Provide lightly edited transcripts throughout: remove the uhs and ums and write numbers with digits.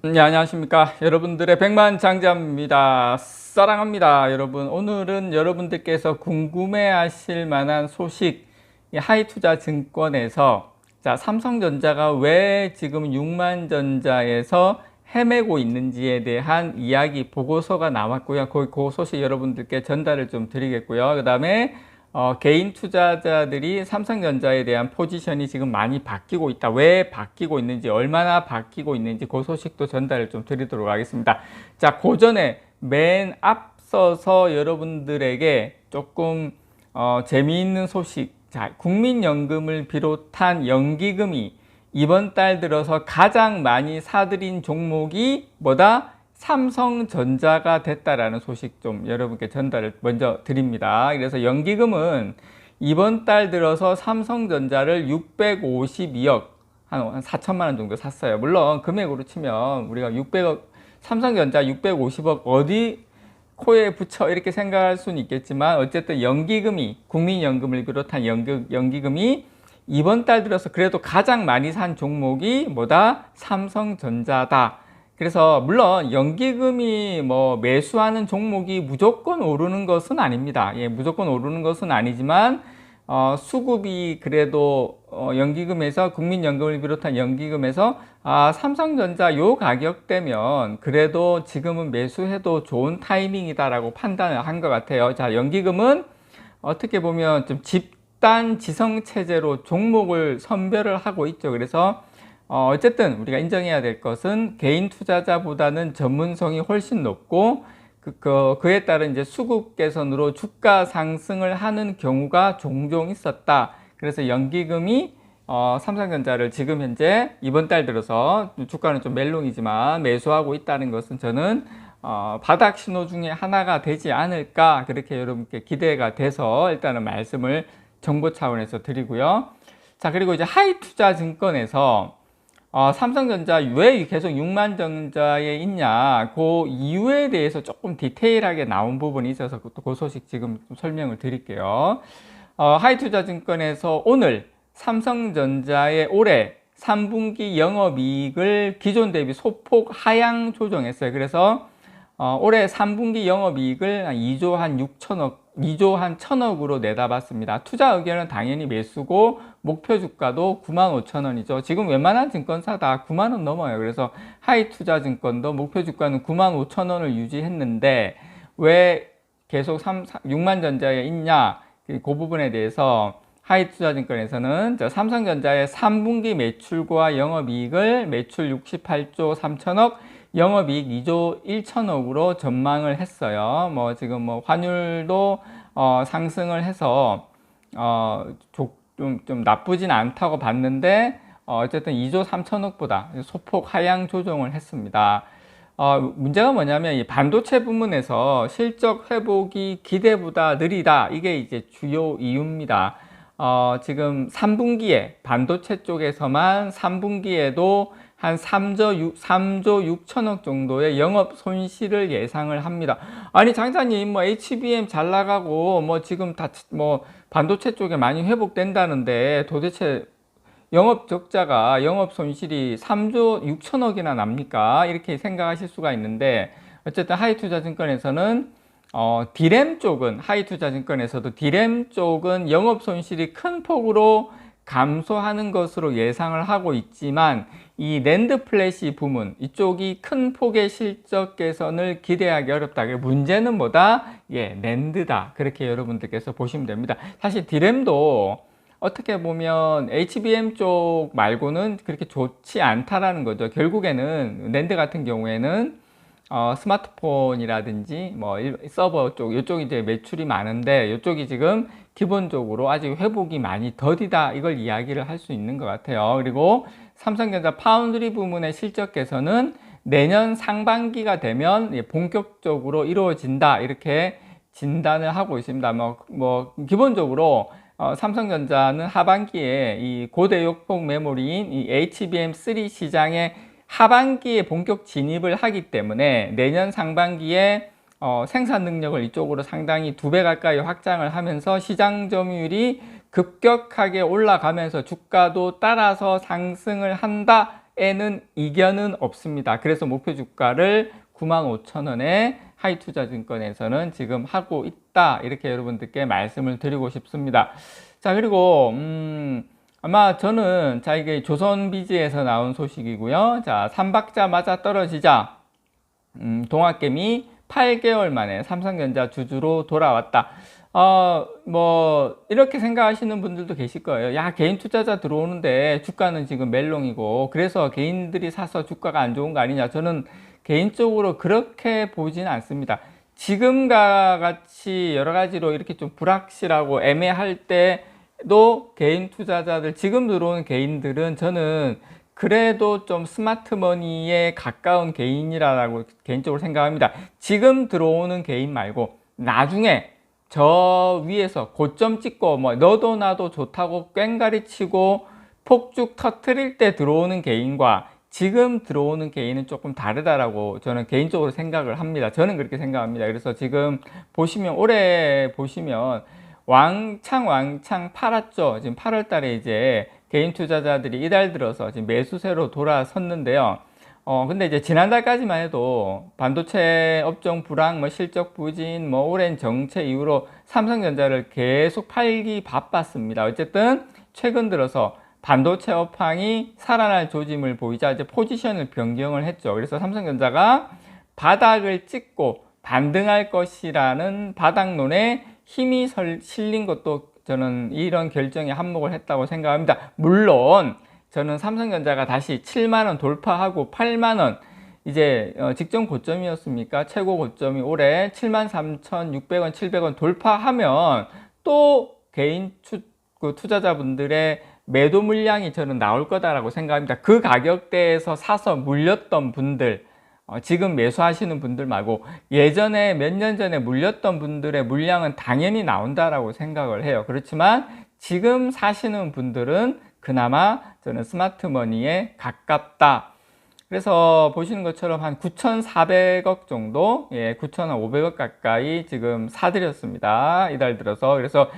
네, 안녕하십니까. 여러분들의 백만장자입니다. 사랑합니다. 여러분, 오늘은 여러분들께서 궁금해 하실 만한 소식, 이 하이투자증권에서 삼성전자가 왜 지금 6만전자에서 헤매고 있는지에 대한 이야기 보고서가 나왔고요. 그 소식 여러분들께 전달을 좀 드리겠고요. 그 다음에 개인 투자자들이 삼성전자에 대한 포지션이 지금 많이 바뀌고 있다. 왜 바뀌고 있는지, 얼마나 바뀌고 있는지 그 소식도 전달을 좀 드리도록 하겠습니다. 자, 그 전에 맨 앞서서 여러분들에게 조금 재미있는 소식. 자, 국민연금을 비롯한 연기금이 이번 달 들어서 가장 많이 사들인 종목이 뭐다? 삼성전자가 됐다라는 소식 좀 여러분께 전달을 먼저 드립니다. 그래서 연기금은 이번 달 들어서 삼성전자를 652억, 한 4천만 원 정도 샀어요. 물론 금액으로 치면 우리가 600억, 삼성전자 650억 어디 코에 붙여 이렇게 생각할 수는 있겠지만, 어쨌든 연기금이, 국민연금을 비롯한 연기금이 이번 달 들어서 그래도 가장 많이 산 종목이 뭐다? 삼성전자다. 그래서 물론 연기금이 뭐 매수하는 종목이 무조건 오르는 것은 아닙니다. 예, 무조건 오르는 것은 아니지만 수급이 그래도 연기금에서, 국민연금을 비롯한 연기금에서 삼성전자 요 가격대면 그래도 지금은 매수해도 좋은 타이밍이다라고 판단을 한 것 같아요. 자, 연기금은 어떻게 보면 좀 집단 지성 체제로 종목을 선별을 하고 있죠. 그래서 어쨌든 우리가 인정해야 될 것은 개인 투자자보다는 전문성이 훨씬 높고 그에 따른 이제 수급 개선으로 주가 상승을 하는 경우가 종종 있었다. 그래서 연기금이 삼성전자를 지금 현재 이번 달 들어서 주가는 좀 멜롱이지만 매수하고 있다는 것은 저는 바닥 신호 중에 하나가 되지 않을까, 그렇게 여러분께 기대가 돼서 일단은 말씀을 정보 차원에서 드리고요. 자, 그리고 이제 하이투자증권에서 삼성전자 왜 계속 6만전자에 있냐, 그 이유에 대해서 조금 디테일하게 나온 부분이 있어서 그 소식 지금 좀 설명을 드릴게요. 하이투자증권에서 오늘 삼성전자의 올해 3분기 영업이익을 기존 대비 소폭 하향 조정했어요. 그래서 올해 3분기 영업이익을 2조 한 6천억, 2조 한 1천억으로 내다봤습니다. 투자 의견은 당연히 매수고 목표 주가도 95,000원이죠. 지금 웬만한 증권사 다 9만원 넘어요. 그래서 하이투자증권도 목표 주가는 95,000원을 유지했는데 왜 계속 6만전자에 있냐, 그 부분에 대해서 하이투자증권에서는 삼성전자의 3분기 매출과 영업이익을 매출 68조 3천억, 영업이익 2조 1천억으로 전망을 했어요. 뭐 지금 뭐 환율도 상승을 해서 좀 나쁘진 않다고 봤는데 어쨌든 2조 3천억보다 소폭 하향 조정을 했습니다. 문제가 뭐냐면 이 반도체 부문에서 실적 회복이 기대보다 느리다. 이게 이제 주요 이유입니다. 지금 3분기에 반도체 쪽에서만 3분기에도 한 3조 6천억 정도의 영업 손실을 예상을 합니다. 아니 장사님, 뭐 HBM 잘 나가고 뭐 지금 다 뭐 반도체 쪽에 많이 회복된다는데 도대체 영업 적자가, 영업 손실이 3조 6천억이나 납니까? 이렇게 생각하실 수가 있는데, 어쨌든 하이투자증권에서는 디램 쪽은, 하이투자증권에서도 디램 쪽은 영업 손실이 큰 폭으로 감소하는 것으로 예상을 하고 있지만, 이 낸드 플래시 부문 이쪽이 큰 폭의 실적 개선을 기대하기 어렵다. 문제는 뭐다? 예, 낸드다. 그렇게 여러분들께서 보시면 됩니다. 사실 디램도 어떻게 보면 HBM 쪽 말고는 그렇게 좋지 않다라는 거죠. 결국에는 낸드 같은 경우에는 스마트폰이라든지 뭐 서버 쪽, 이쪽이 이제 매출이 많은데 이쪽이 지금 기본적으로 아직 회복이 많이 더디다, 이걸 이야기를 할 수 있는 것 같아요. 그리고 삼성전자 파운드리 부문의 실적 개선은 내년 상반기가 되면 본격적으로 이루어진다, 이렇게 진단을 하고 있습니다. 뭐 기본적으로 삼성전자는 하반기에 이 고대역폭 메모리인 이 HBM3 시장에 하반기에 본격 진입을 하기 때문에 내년 상반기에 생산 능력을 이쪽으로 상당히 2배 가까이 확장을 하면서 시장 점유율이 급격하게 올라가면서 주가도 따라서 상승을 한다, 주가에는 이견은 없습니다. 그래서 목표 주가를 95,000원에 하이투자증권에서는 지금 하고 있다. 이렇게 여러분들께 말씀을 드리고 싶습니다. 자, 그리고 아마 저는 자, 이게 조선비즈에서 나온 소식이고요. 자, 삼박자 맞아 떨어지자 동학개미 8개월 만에 삼성전자 주주로 돌아왔다. 뭐 이렇게 생각하시는 분들도 계실 거예요. 야, 개인 투자자 들어오는데 주가는 지금 멜롱이고 그래서 개인들이 사서 주가가 안 좋은 거 아니냐. 저는 개인적으로 그렇게 보진 않습니다. 지금과 같이 여러 가지로 이렇게 좀 불확실하고 애매할 때도 개인 투자자들, 지금 들어오는 개인들은 저는 그래도 좀 스마트머니에 가까운 개인이라고 개인적으로 생각합니다. 지금 들어오는 개인 말고 나중에 저 위에서 고점 찍고 뭐 너도 나도 좋다고 꽹가리 치고 폭죽 터트릴 때 들어오는 개인과 지금 들어오는 개인은 조금 다르다라고 저는 개인적으로 생각을 합니다. 저는 그렇게 생각합니다. 그래서 지금 보시면 올해 보시면 왕창 팔았죠. 지금 8월 달에 이제 개인 투자자들이 이달 들어서 지금 매수세로 돌아섰는데요. 근데 이제 지난달까지만 해도 반도체 업종 불황, 뭐 실적 부진, 뭐 오랜 정체 이후로 삼성전자를 계속 팔기 바빴습니다. 어쨌든 최근 들어서 반도체 업황이 살아날 조짐을 보이자 이제 포지션을 변경을 했죠. 그래서 삼성전자가 바닥을 찍고 반등할 것이라는 바닥론에 힘이 실린 것도 저는 이런 결정에 한몫을 했다고 생각합니다. 물론 저는 삼성전자가 다시 7만원 돌파하고 8만원 이제 직전 고점이었습니까? 최고 고점이 올해 73,600원, 700원 돌파하면 또 개인 투자자분들의 매도 물량이 저는 나올 거다라고 생각합니다. 그 가격대에서 사서 물렸던 분들, 지금 매수하시는 분들 말고 예전에 몇 년 전에 물렸던 분들의 물량은 당연히 나온다라고 생각을 해요. 그렇지만 지금 사시는 분들은 그나마 저는 스마트머니에 가깝다. 그래서 보시는 것처럼 한 9,400억 정도, 9,500억 가까이 지금 사들였습니다. 이달 들어서. 그래서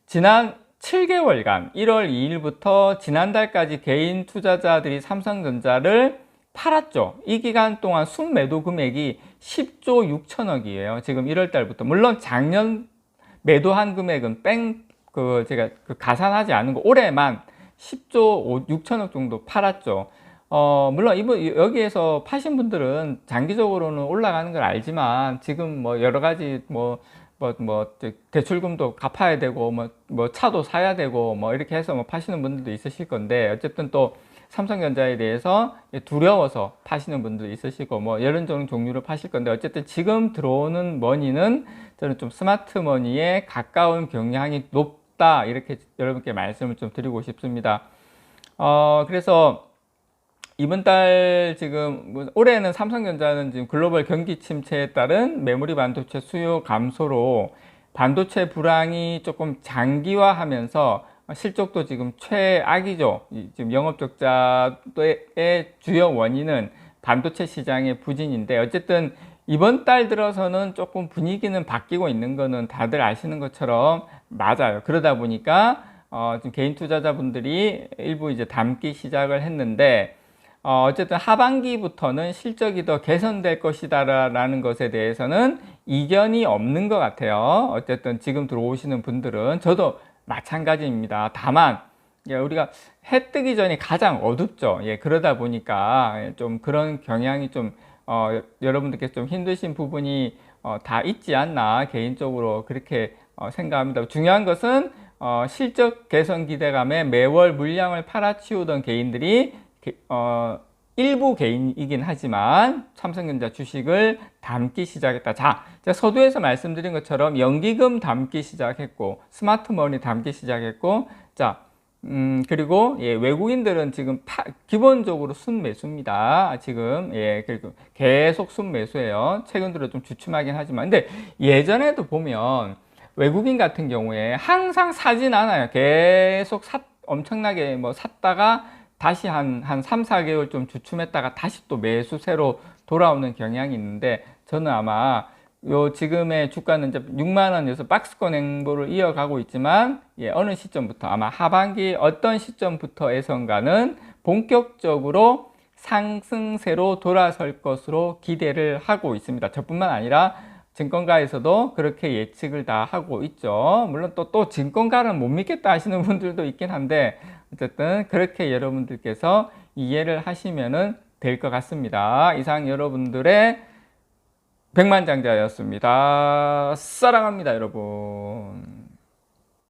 지난 7개월간 1월 2일부터 지난달까지 개인 투자자들이 삼성전자를 팔았죠. 이 기간 동안 순매도 금액이 10조 6천억이에요. 지금 1월 달부터. 물론 작년 매도한 금액은 제가 가산하지 않은 거 올해만 10조 6천억 정도 팔았죠. 물론 여기에서 파신 분들은 장기적으로는 올라가는 걸 알지만 지금 뭐 여러 가지 대출금도 갚아야 되고 뭐 차도 사야 되고 뭐 이렇게 해서 뭐 파시는 분들도 있으실 건데 어쨌든 또 삼성전자에 대해서 두려워서 파시는 분도 있으시고 뭐 이런 종류로 파실 건데 어쨌든 지금 들어오는 머니는 저는 좀 스마트 머니에 가까운 경향이 높다 이렇게 여러분께 말씀을 좀 드리고 싶습니다. 그래서 이번 달 지금 올해는 삼성전자는 지금 글로벌 경기 침체에 따른 메모리 반도체 수요 감소로 반도체 불황이 조금 장기화하면서 실적도 지금 최악이죠. 지금 영업적자의 주요 원인은 반도체 시장의 부진인데 어쨌든 이번 달 들어서는 조금 분위기는 바뀌고 있는 거는 다들 아시는 것처럼 맞아요. 그러다 보니까 지금 개인 투자자분들이 일부 이제 담기 시작을 했는데 어쨌든 하반기부터는 실적이 더 개선될 것이다라는 것에 대해서는 이견이 없는 것 같아요. 어쨌든 지금 들어오시는 분들은 저도 마찬가지입니다. 다만 우리가 해 뜨기 전이 가장 어둡죠. 그러다 보니까 좀 그런 경향이 좀 여러분들께 좀 힘드신 부분이 다 있지 않나 개인적으로 그렇게 생각합니다. 중요한 것은 실적 개선 기대감에 매월 물량을 팔아치우던 개인들이 일부 개인이긴 하지만 삼성전자 주식을 담기 시작했다. 자, 제가 서두에서 말씀드린 것처럼 연기금 담기 시작했고 스마트머니 담기 시작했고 자, 그리고 외국인들은 지금 기본적으로 순매수입니다. 지금 그리고 계속 순매수예요. 최근 들어 좀 주춤하긴 하지만 근데 예전에도 보면 외국인 같은 경우에 항상 사진 않아요. 계속 엄청나게 샀다가 다시 한 3, 4개월 좀 주춤했다가 다시 또 매수세로 돌아오는 경향이 있는데 저는 아마 지금의 주가는 이제 6만원에서 박스권 행보를 이어가고 있지만 어느 시점부터 아마 하반기 어떤 시점부터에선가는 본격적으로 상승세로 돌아설 것으로 기대를 하고 있습니다. 저뿐만 아니라 증권가에서도 그렇게 예측을 다 하고 있죠. 물론 또 증권가는 못 믿겠다 하시는 분들도 있긴 한데 어쨌든 그렇게 여러분들께서 이해를 하시면 될 것 같습니다. 이상 여러분들의 백만장자였습니다. 사랑합니다, 여러분.